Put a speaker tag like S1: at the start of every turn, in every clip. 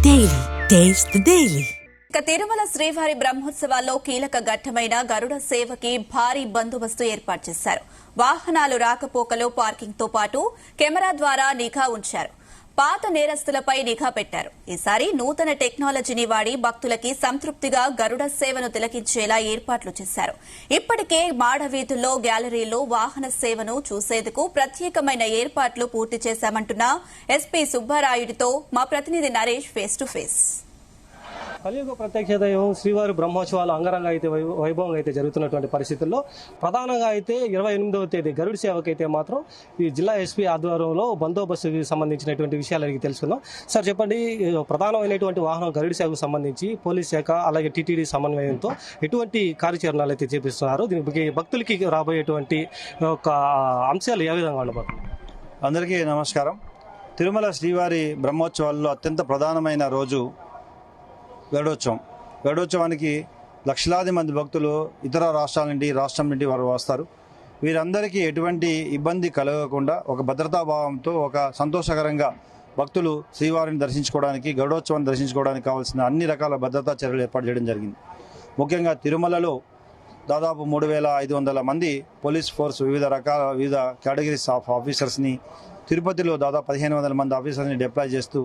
S1: Daily taste the daily.
S2: Tirumala శ్రీవారి బ్రహ్మోత్సవాల్లో కీలక ఘట్టమైన గరుడ సేవకి భారీ బందోబస్తు ఏర్పాటు చేశారు. వాహనాలు రాకపోకలు పార్కింగ్ తో పాటు కెమెరా ద్వారా నిఘా ఉంచారు. పాత నేరస్తులపై నిఘా పెట్టారు. ఈసారి నూతన టెక్నాలజీని వాడి భక్తులకి సంతృప్తిగా గరుడ సేవను తిలకించేలా ఏర్పాట్లు చేశారు. ఇప్పటికే మాడవీధుల్లో గ్యాలరీల్లో వాహన సేవను చూసేందుకు ప్రత్యేకమైన ఏర్పాట్లు పూర్తి చేశామంటున్న ఎస్పీ సుబ్బారాయుడితో మా ప్రతినిధి నరేష్ ఫేస్ టు ఫేస్.
S3: కలియుగ ప్రత్యక్ష దైవం శ్రీవారి బ్రహ్మోత్సవాలు అంగరంగ అయితే వైభవంగా అయితే జరుగుతున్నటువంటి పరిస్థితుల్లో ప్రధానంగా అయితే 28వ తేదీ గరుడ సేవకైతే మాత్రం ఈ జిల్లా ఎస్పీ ఆధ్వర్యంలో బందోబస్తుకి సంబంధించినటువంటి విషయాలు అడిగి తెలుసుకుందాం. సార్ చెప్పండి, ప్రధానమైనటువంటి వాహనం గరుడ సేవకు సంబంధించి పోలీస్ శాఖ అలాగే టీటీడీ సమన్వయంతో ఎటువంటి కార్యాచరణలు అయితే చేపిస్తున్నారు? దీనికి భక్తులకి రాబోయేటువంటి ఒక అంశాలు ఏ విధంగా ఉండబోతున్నాయి?
S4: అందరికీ నమస్కారం. తిరుమల శ్రీవారి బ్రహ్మోత్సవాల్లో అత్యంత ప్రధానమైన రోజు గరుడోత్సవానికి లక్షలాది మంది భక్తులు ఇతర రాష్ట్రాల నుండి రాష్ట్రం నుండి వారు వస్తారు. వీరందరికీ ఎటువంటి ఇబ్బంది కలగకుండా ఒక భద్రతాభావంతో ఒక సంతోషకరంగా భక్తులు శ్రీవారిని దర్శించుకోవడానికి గరుడోత్సవాన్ని దర్శించుకోవడానికి కావాల్సిన అన్ని రకాల భద్రతా చర్యలు ఏర్పాటు చేయడం జరిగింది. ముఖ్యంగా తిరుమలలో దాదాపు 3,500 మంది పోలీస్ ఫోర్స్ వివిధ కేటగిరీస్ ఆఫ్ ఆఫీసర్స్ని, తిరుపతిలో దాదాపు 1,500 మంది ఆఫీసర్స్ని డిప్లాయ్ చేస్తూ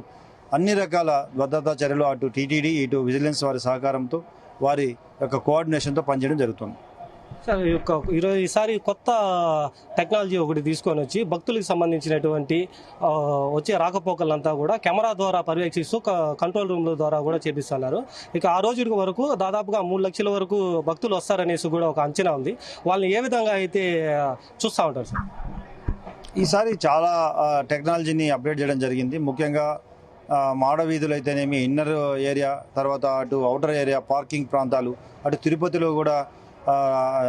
S4: అన్ని రకాల భద్రతా చర్యలు అటు టీటీడీ ఇటు విజిలెన్స్ వారి సహకారంతో వారి యొక్క కోఆర్డినేషన్తో పనిచేయడం జరుగుతుంది.
S3: సార్, ఈసారి కొత్త టెక్నాలజీ ఒకటి తీసుకొని వచ్చి భక్తులకు సంబంధించినటువంటి వచ్చే రాకపోకలంతా కూడా కెమెరా ద్వారా పర్యవేక్షిస్తూ కంట్రోల్ రూమ్ల ద్వారా కూడా చేపిస్తున్నారు. ఇక ఆ రోజు వరకు దాదాపుగా 3 లక్షల వరకు భక్తులు వస్తారనేసి కూడా ఒక అంచనా ఉంది. వాళ్ళని ఏ విధంగా అయితే చూస్తూ ఉంటారు సార్?
S4: ఈసారి చాలా టెక్నాలజీని అప్డేట్ చేయడం జరిగింది. ముఖ్యంగా మాడవీధులు అయితేనేమి, ఇన్నర్ ఏరియా, తర్వాత అటు అవుటర్ ఏరియా పార్కింగ్ ప్రాంతాలు, అటు తిరుపతిలో కూడా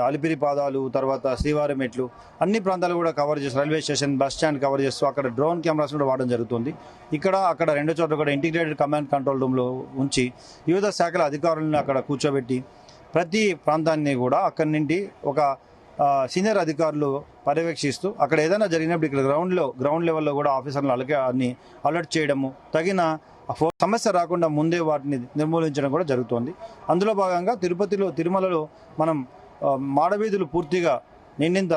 S4: అలిపిరి పాదాలు, తర్వాత శ్రీవారి మెట్లు అన్ని ప్రాంతాలు కూడా కవర్ చేస్తూ, railway station, bus stand cover చేస్తూ అక్కడ డ్రోన్ కెమెరాస్ కూడా వాడడం జరుగుతుంది. అక్కడ 2 చోట్ల కూడా ఇంటిగ్రేటెడ్ కమాండ్ కంట్రోల్ రూమ్లో ఉంచి వివిధ శాఖల అధికారులను అక్కడ కూర్చోబెట్టి ప్రతి ప్రాంతాన్ని కూడా అక్కడి నుండి ఒక సీనియర్ అధికారులు పర్యవేక్షిస్తూ అక్కడ ఏదైనా జరిగినప్పుడు ఇక్కడ గ్రౌండ్ లెవెల్లో కూడా ఆఫీసర్లను అన్ని అలర్ట్ చేయడము, తగిన సమస్య రాకుండా ముందే వాటిని నిర్మూలించడం కూడా జరుగుతోంది. అందులో భాగంగా తిరుమలలో మనం మాడవీధులు పూర్తిగా నిండిన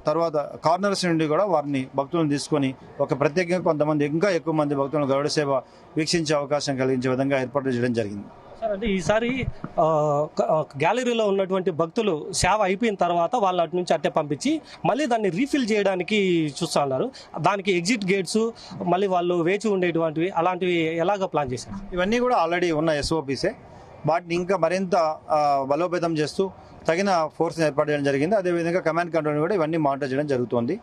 S4: తర్వాత కార్నర్స్ నుండి కూడా వారిని భక్తులను తీసుకొని ఒక ప్రత్యేకంగా కొంతమంది ఇంకా ఎక్కువ మంది భక్తులను గరుడ సేవ వీక్షించే అవకాశం కలిగించే విధంగా ఏర్పాటు చేయడం జరిగింది.
S3: అంటే ఈసారి గ్యాలరీలో ఉన్నటువంటి భక్తులు సేవ అయిపోయిన తర్వాత వాళ్ళ అటు నుంచి అట్టే పంపించి మళ్ళీ దాన్ని రీఫిల్ చేయడానికి చూస్తున్నారు. దానికి ఎగ్జిట్ గేట్స్ మళ్ళీ వాళ్ళు వేచి ఉండేటువంటివి అలాంటివి ఎలాగ ప్లాన్ చేశారు?
S4: ఇవన్నీ కూడా ఆల్రెడీ ఉన్న SOPసే. వాటిని ఇంకా మరింత బలోపేతం చేస్తూ తగిన ఫోర్స్ని ఏర్పాటు చేయడం జరిగింది. అదేవిధంగా కమాండ్ కంట్రోల్ కూడా ఇవన్నీ మానిటర్ చేయడం జరుగుతుంది.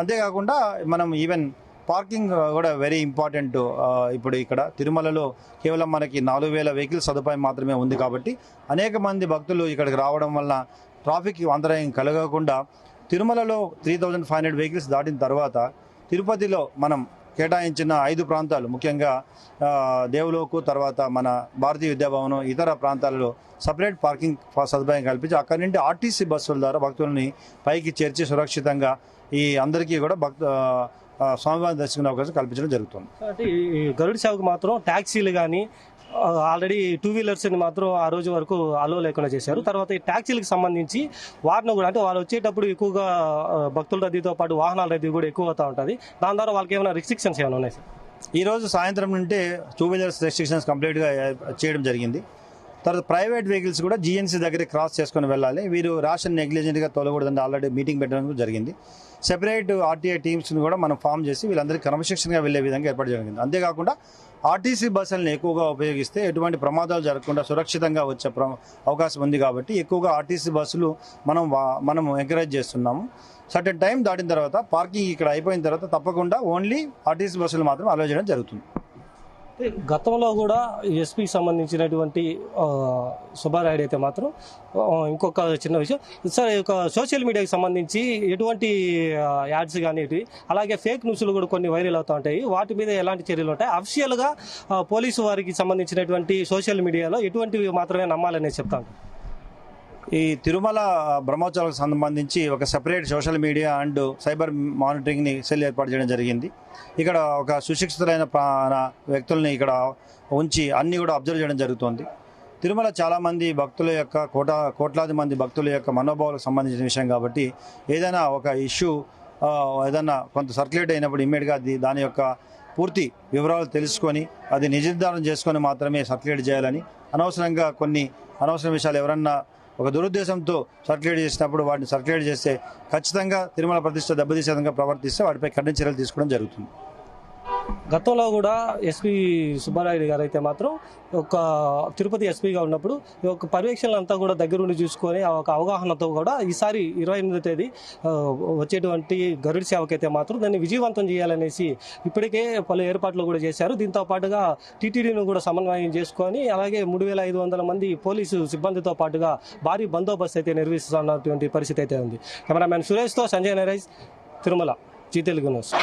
S4: అంతేకాకుండా మనం ఈవెన్ పార్కింగ్ కూడా వెరీ ఇంపార్టెంట్. ఇప్పుడు ఇక్కడ తిరుమలలో కేవలం మనకి 4,000 వెహికల్స్ సదుపాయం మాత్రమే ఉంది కాబట్టి అనేక మంది భక్తులు ఇక్కడికి రావడం వల్ల ట్రాఫిక్ అంతరాయం కలగకుండా తిరుమలలో 3,500 వెహికల్స్ దాటిన తర్వాత తిరుపతిలో మనం కేటాయించిన 5 ప్రాంతాలు, ముఖ్యంగా దేవులోకు, తర్వాత మన భారతీయ విద్యాభవనం, ఇతర ప్రాంతాలలో సపరేట్ పార్కింగ్ సదుపాయం కల్పించి అక్కడి నుండి RTC బస్సుల ద్వారా భక్తుల్ని పైకి చేర్చి సురక్షితంగా ఈ అందరికీ కూడా స్వామివారిని దర్శించుకునే అవకాశం కల్పించడం జరుగుతుంది.
S3: అంటే ఈ గరుడ సేవకు మాత్రం ట్యాక్సీలు కానీ ఆల్రెడీ 2 వీలర్స్ని మాత్రం ఆ రోజు వరకు అలో లేకుండా చేశారు. తర్వాత ఈ ట్యాక్సీలకు సంబంధించి వాటిని కూడా అంటే వాళ్ళు వచ్చేటప్పుడు ఎక్కువగా భక్తుల రద్దీతో పాటు వాహనాల రద్దీ కూడా ఎక్కువ అవుతూ ఉంటుంది. దాని ద్వారా వాళ్ళకి ఏమైనా రిస్ట్రిక్షన్స్ ఏమైనా ఉన్నాయి సార్?
S4: ఈరోజు సాయంత్రం నుండి 2 వీలర్స్ రెస్ట్రిక్షన్స్ కంప్లీట్గా చేయడం జరిగింది. తర్వాత ప్రైవేట్ వెహికల్స్ కూడా GNC దగ్గర క్రాస్ చేసుకుని వెళ్ళాలి. వీరు రేషన్ నెగ్లిజెంట్గా తోలకూడదని ఆల్రెడీ మీటింగ్ పెట్టడం జరిగింది. సెపరేట్ RTI టీమ్స్ని కూడా మనం ఫామ్ చేసి వీళ్ళందరికీ క్రమశిక్షణగా వెళ్లే విధంగా ఏర్పాటు జరిగింది. అంతేకాకుండా RTC బస్సులను ఎక్కువగా ఉపయోగిస్తే ఎటువంటి ప్రమాదాలు జరగకుండా సురక్షితంగా వచ్చే అవకాశం ఉంది కాబట్టి ఎక్కువగా RTC బస్సులు మనం ఎంకరేజ్ చేస్తున్నాము. సర్టెన్ టైం దాటిన తర్వాత పార్కింగ్ ఇక్కడ అయిపోయిన తర్వాత తప్పకుండా ఓన్లీ RTC బస్సులు మాత్రం అలో చేయడం జరుగుతుంది.
S3: గతంలో కూడా ఎస్పీకి సంబంధించినటువంటి సుబ్బారాయుడు అయితే మాత్రం ఇంకొక చిన్న విషయం సార్, సోషల్ మీడియాకి సంబంధించి ఎటువంటి యాడ్స్ కానీ అలాగే ఫేక్ న్యూస్లు కూడా కొన్ని వైరల్ అవుతూ ఉంటాయి. వాటి మీద ఎలాంటి చర్యలు ఉంటాయి? అఫీషియల్గా పోలీసు వారికి సంబంధించినటువంటి సోషల్ మీడియాలో ఎటువంటివి మాత్రమే నమ్మాలనేది చెప్తా ఉంటారు.
S4: ఈ తిరుమల బ్రహ్మోత్సవాలకు సంబంధించి ఒక separate social media and cyber మానిటరింగ్ని సెల్ ఏర్పాటు చేయడం జరిగింది. ఇక్కడ ఒక సుశిక్షితులైన వ్యక్తుల్ని ఇక్కడ ఉంచి అన్నీ కూడా అబ్జర్వ్ చేయడం జరుగుతుంది. తిరుమల చాలామంది భక్తుల యొక్క కోట్లాది మంది భక్తుల యొక్క మనోభావాలకు సంబంధించిన విషయం కాబట్టి ఏదైనా ఒక ఇష్యూ ఏదైనా కొంత సర్క్యులేట్ అయినప్పుడు ఇమ్మీడియట్గా దాని యొక్క పూర్తి వివరాలు తెలుసుకొని అది నిజనిర్ధారణ చేసుకొని మాత్రమే సర్క్యులేట్ చేయాలని, అనవసరంగా కొన్ని అనవసర విషయాలు ఎవరన్నా ఒక దురుద్దేశంతో సర్క్యులేట్ చేసినప్పుడు వాటిని సర్క్యులేట్ చేస్తే ఖచ్చితంగా తిరుమల ప్రతిష్ట దెబ్బతీసే విధంగా ప్రవర్తిస్తే వాటిపై కఠిన చర్యలు తీసుకోవడం జరుగుతుంది.
S3: గతంలో కూడా ఎస్పీ సుబ్బారాయుడు గారు అయితే మాత్రం ఒక తిరుపతి ఎస్పీగా ఉన్నప్పుడు ఈ యొక్క పర్యవేక్షణలంతా కూడా దగ్గరుండి చూసుకొని ఒక అవగాహనతో కూడా ఈసారి 28వ తేదీ వచ్చేటువంటి గరుడ సేవకైతే మాత్రం దాన్ని విజయవంతం చేయాలనేసి ఇప్పటికే పలు ఏర్పాట్లు కూడా చేశారు. దీంతో పాటుగా టీటీడీని కూడా సమన్వయం చేసుకొని అలాగే 3500 మంది పోలీసు సిబ్బందితో పాటుగా భారీ బందోబస్తు అయితే నిర్వహిస్తున్నటువంటి పరిస్థితి అయితే ఉంది. కెమెరామ్యాన్ సురేష్తో సంజయ్ నరేష్, తిరుమల, జీ తెలుగు న్యూస్.